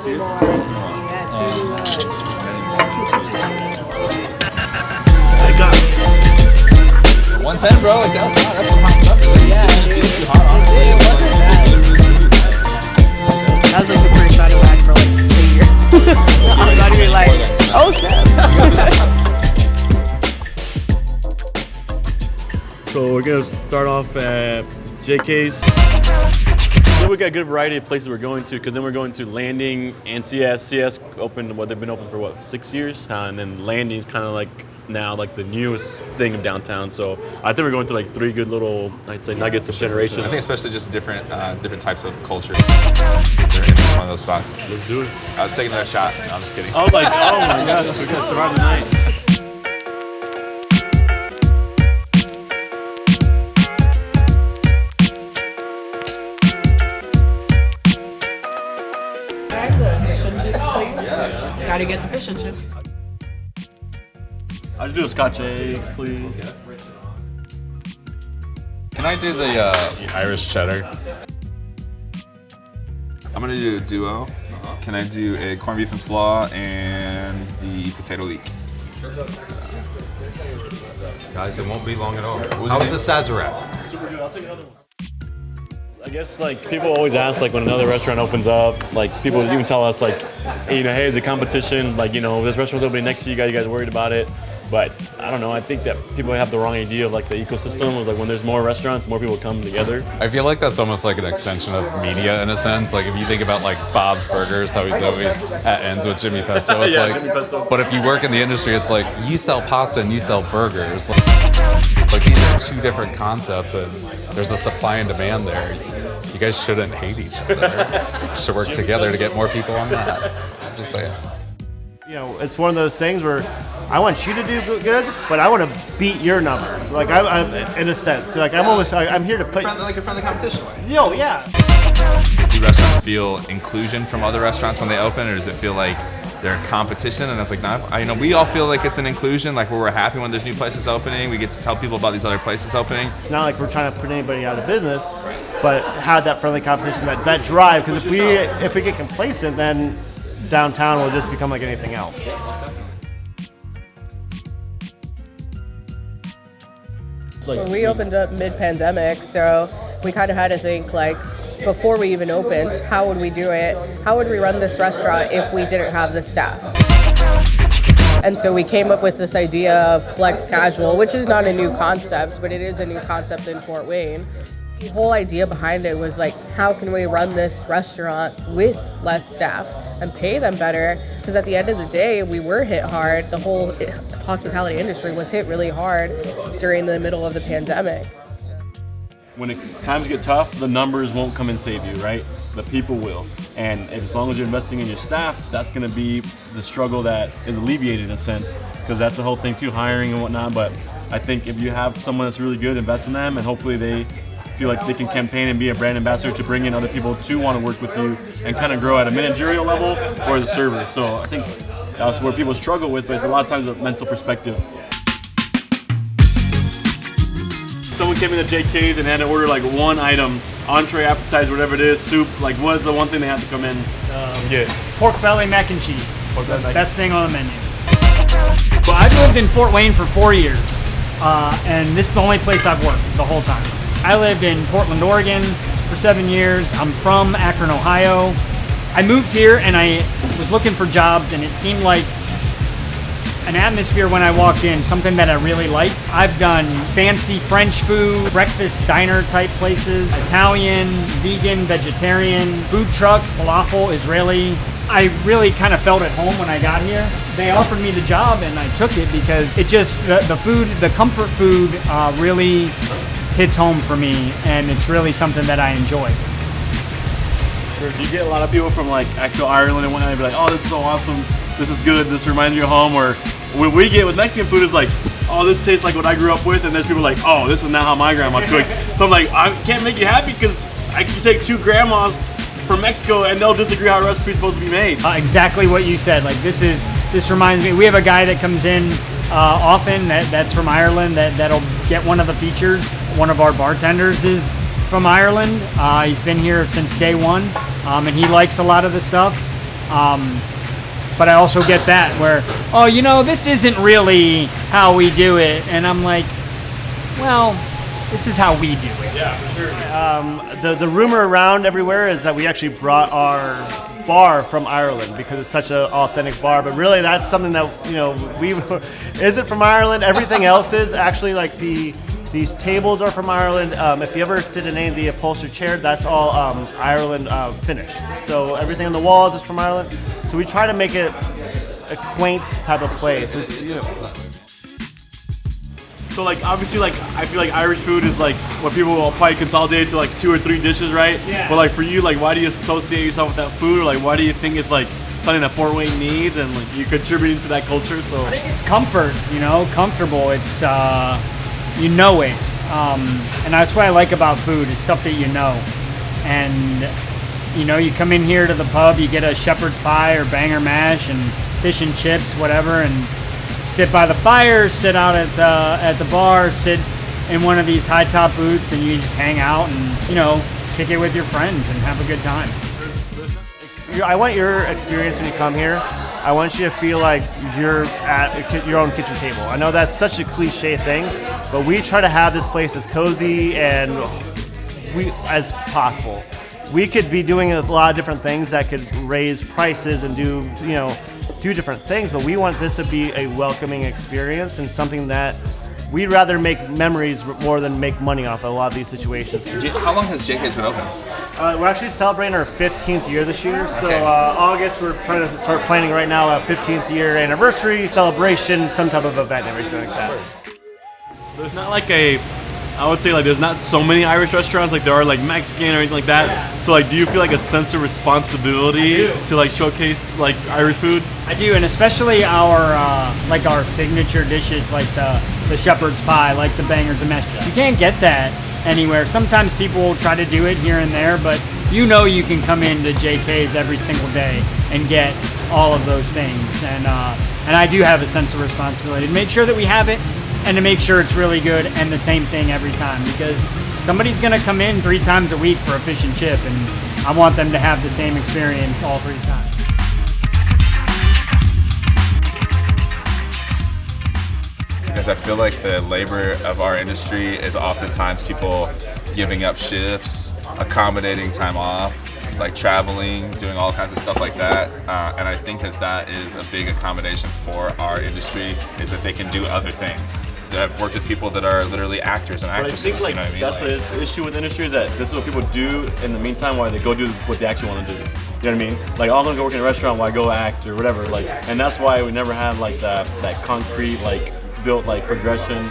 Here's the seasonal. I got it. 110, bro. Like that's some hot stuff. Yeah, dude. It's too hot, honestly. It wasn't bad. That was like the first shot of whack for like a year. I'm not even like, oh snap. So we're gonna start off at JK's. Then we got a good variety of places we're going to, because then we're going to Landing and CS. CS opened, they've been open for 6 years? And then Landing's kind of like now like the newest thing of downtown. So I think we're going to like 3 good little, I'd say, nuggets of generations. I think especially just different types of culture. They're in one of those spots. Let's do it. Let's take another shot. No, I'm just kidding. I was like, oh my gosh, we're gonna survive the night. Gotta get the fish and chips. I'll just do a Scotch eggs, please. Can I do the Irish cheddar? I'm gonna do a duo. Can I do a corned beef and slaw and the potato leek? Guys, it won't be long at all. was How it? was the Sazerac? Super good. I'll take another one. I guess like people always ask like when another restaurant opens up, like people even tell us like, hey, is it competition? Like, this restaurant will be next to you guys worried about it? But I don't know. I think that people have the wrong idea of like the ecosystem. Was like when there's more restaurants, more people come together. I feel like that's almost like an extension of media in a sense. Like if you think about like Bob's Burgers, how he's always ends with Jimmy Pesto. It's Yeah, Jimmy Pesto. But if you work in the industry, it's like you sell pasta and you sell burgers. Like these are 2 different concepts, and there's a supply and demand there. You guys shouldn't hate each other. You should work together to get more people on that. Just saying. It's one of those things where I want you to do good, but I want to beat your numbers. Like I'm in a sense. Like I'm here to put Like a friendly competition way. yeah. Do restaurants feel inclusion from other restaurants when they open, or does it feel like they're in competition? And it's like, we all feel like it's an inclusion, like where we're happy when there's new places opening. We get to tell people about these other places opening. It's not like we're trying to put anybody out of business, but have that friendly competition, that drive. Because if we get complacent, then downtown will just become like anything else. So we opened up mid-pandemic, so we kind of had to think like, before we even opened, how would we do it? How would we run this restaurant if we didn't have the staff? And so we came up with this idea of flex casual, which is not a new concept, but it is a new concept in Fort Wayne. The whole idea behind it was like, how can we run this restaurant with less staff and pay them better? Because at the end of the day, we were hit hard. The whole hospitality industry was hit really hard during the middle of the pandemic. When times get tough, the numbers won't come and save you, right? The people will. And as long as you're investing in your staff, that's going to be the struggle that is alleviated in a sense, because that's the whole thing too, hiring and whatnot. But I think if you have someone that's really good, invest in them, and hopefully they feel like they can campaign and be a brand ambassador to bring in other people to want to work with you and kind of grow at a managerial level or as a server. So I think that's where people struggle with, but it's a lot of times a mental perspective. Someone came into JK's and had to order like one item, entree, appetizer, whatever it is, soup. Like, what's the one thing they have to come in? Pork belly mac and cheese. Best thing on the menu. Well, I've lived in Fort Wayne for 4 years, and this is the only place I've worked the whole time. I lived in Portland, Oregon for 7 years. I'm from Akron, Ohio. I moved here and I was looking for jobs, and it seemed like an atmosphere when I walked in, something that I really liked. I've done fancy French food, breakfast diner type places, Italian, vegan, vegetarian, food trucks, falafel, Israeli. I really kind of felt at home when I got here. They offered me the job and I took it because it just, the food, the comfort food really hits home for me, and it's really something that I enjoy. Sure. Do you get a lot of people from like actual Ireland and whatnot, and be like, oh, this is so awesome, this is good, this reminds me of home? Or what we get with Mexican food is like, oh, this tastes like what I grew up with, and there's people like, oh, this is not how my grandma cooked. So I'm like, I can't make you happy because I can take 2 grandmas from Mexico and they'll disagree how a recipe's supposed to be made. Exactly what you said. Like this reminds me. We have a guy that comes in often that's from Ireland that'll get one of the features. One of our bartenders is from Ireland. He's been here since day one, and he likes a lot of the stuff. But I also get that where, oh, you know, this isn't really how we do it. And I'm like, well, this is how we do it. Yeah, for sure. The rumor around everywhere is that we actually brought our bar from Ireland because it's such an authentic bar. But really, that's something that, you know, we isn't from Ireland. Everything else is actually like these tables are from Ireland. If you ever sit in any of the upholstered chairs, that's all Ireland finished. So everything on the walls is from Ireland. So we try to make it a quaint type of place. It's, you know. So like obviously like I feel like Irish food is like what people will probably consolidate to like 2 or 3 dishes, right? Yeah. But like for you, like why do you associate yourself with that food? Or like why do you think it's like something that Fort Wayne needs and like you're contributing to that culture? So I think it's comfort, you know, comfortable. It's you know it, and that's what I like about food is stuff that you know. And you know, you come in here to the pub, you get a shepherd's pie or banger mash and fish and chips, whatever, and sit by the fire, sit out at the bar, sit in one of these high top booths, and you just hang out and, you know, kick it with your friends and have a good time. I want your experience when you come here. I want you to feel like you're at your own kitchen table. I know that's such a cliche thing, but we try to have this place as cozy and as possible. We could be doing a lot of different things that could raise prices and do different things, but we want this to be a welcoming experience and something that we'd rather make memories more than make money off of a lot of these situations. How long has JK's been open? We're actually celebrating our 15th year this year, so August we're trying to start planning right now a 15th year anniversary celebration, some type of event, everything like that. So there's not like I would say like there's not so many Irish restaurants like there are like Mexican or anything like that. Yeah. So like do you feel like a sense of responsibility to like showcase like Irish food? I do, and especially our signature dishes like the shepherd's pie, like the bangers and mash. You can't get that anywhere. Sometimes people will try to do it here and there, but you know you can come into JK's every single day and get all of those things. And I do have a sense of responsibility to make sure that we have it and to make sure it's really good and the same thing every time, because somebody's going to come in 3 times a week for a fish and chip, and I want them to have the same experience all 3 times. Because I feel like the labor of our industry is oftentimes people giving up shifts, accommodating time off, like traveling, doing all kinds of stuff like that. And I think that is a big accommodation for our industry, is that they can do other things. I've worked with people that are literally actors and actresses, but I think, like, you know what I mean? That's the issue with industry, is that this is what people do in the meantime while they go do what they actually want to do. You know what I mean? Like, I'm gonna go work in a restaurant while I go act or whatever. Like, and that's why we never have like that concrete, like built like progression.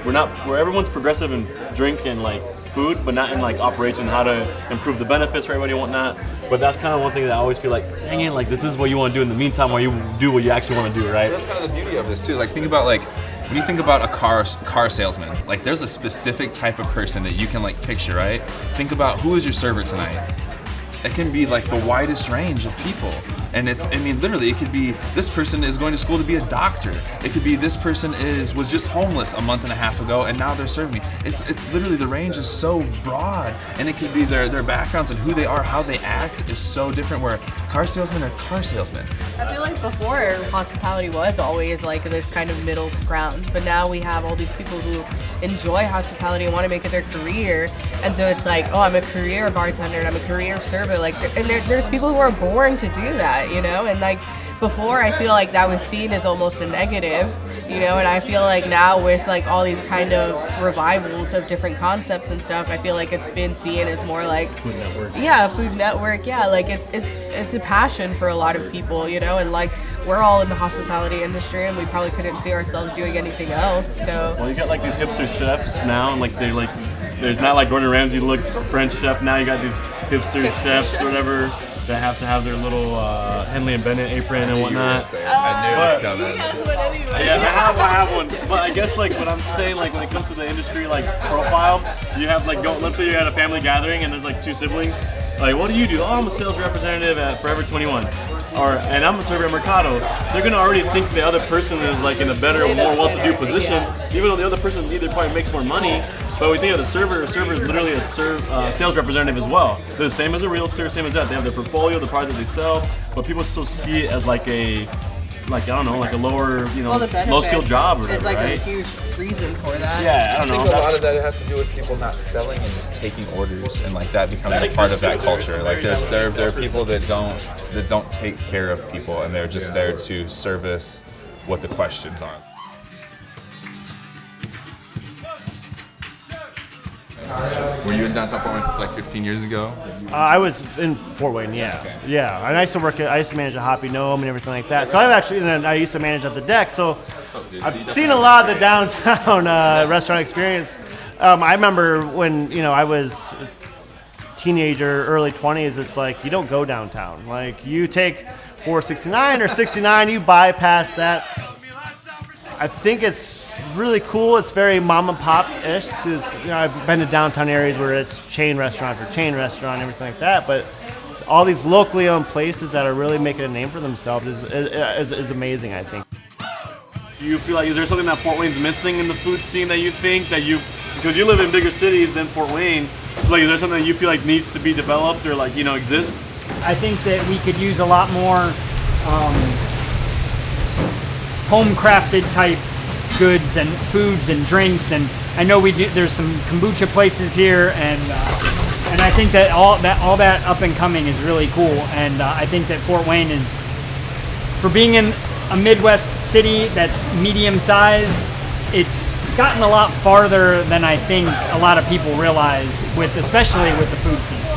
Where everyone's progressive in drink and like food, but not in like operation, how to improve the benefits for everybody and whatnot. But that's kind of one thing that I always feel like, dang it, like this is what you want to do in the meantime while you do what you actually want to do, right? That's kind of the beauty of this too. Like, think about like, when you think about a car salesman, like there's a specific type of person that you can like picture, right? Think about who is your server tonight. It can be like the widest range of people. And literally it could be this person is going to school to be a doctor. It could be this person was just homeless a month and a half ago and now they're serving me. It's literally, the range is so broad, and it could be their backgrounds and who they are, how they act is so different, where car salesmen are car salesmen. I feel like before, hospitality was always like this kind of middle ground, but now we have all these people who enjoy hospitality and want to make it their career, and so it's like, oh, I'm a career bartender and I'm a career server, like, and there's people who are born to do that, you know, and like before I feel like that was seen as almost a negative, you know, and I feel like now with like all these kind of revivals of different concepts and stuff, I feel like it's been seen as more like Food Network. Yeah, Food Network, yeah, like it's a passion for a lot of people, you know, and like we're all in the hospitality industry and we probably couldn't see ourselves doing anything else, so. Well, you got like these hipster chefs now, and like they like, there's not like Gordon Ramsay look French chef, now you got these hipster chefs or whatever that have to have their little Henley and Bennett apron and whatnot. I knew it was coming. He has one anyway. Yeah, I have one. But I guess like what I'm saying, like when it comes to the industry like profile, you have like let's say you're at a family gathering and there's like 2 siblings. Like, what do you do? Oh, I'm a sales representative at Forever 21. And I'm a server at MERCADO. They're gonna already think the other person is like in a better, more well-to-do position, even though the other person either probably makes more money But we think of the server. A server is literally a sales representative as well. They're the same as a realtor, same as that. They have their portfolio, the product that they sell, but people still see it as like a I don't know, like a lower, low skill job or whatever, is like right? a huge reason for that. Yeah, I don't know. I think a lot of that has to do with people not selling and just taking orders, and like that becoming a part of that culture. Like there are people that don't take care of people, and they're just there to service what the questions are. Were you in downtown Fort Wayne like 15 years ago? I was in Fort Wayne, yeah. Okay. Yeah, and I used to manage a Hoppy Gnome and everything like that. So and I used to manage at the deck, so I've seen a lot of the downtown restaurant experience. I remember when, I was a teenager, early 20s, it's like you don't go downtown. Like you take 469 or 69, you bypass that. I think it's really cool. It's very mom and pop-ish. I've been to downtown areas where it's chain restaurant for chain restaurant and everything like that, but all these locally owned places that are really making a name for themselves is amazing, I think. Do you feel like, is there something that Fort Wayne's missing in the food scene that you think because you live in bigger cities than Fort Wayne, so like, is there something that you feel like needs to be developed or like, exist? I think that we could use a lot more home-crafted type goods and foods and drinks, and I know there's some kombucha places here, and I think that all that up and coming is really cool, and I think that Fort Wayne is, for being in a Midwest city that's medium size, it's gotten a lot farther than I think a lot of people realize, especially with the food scene.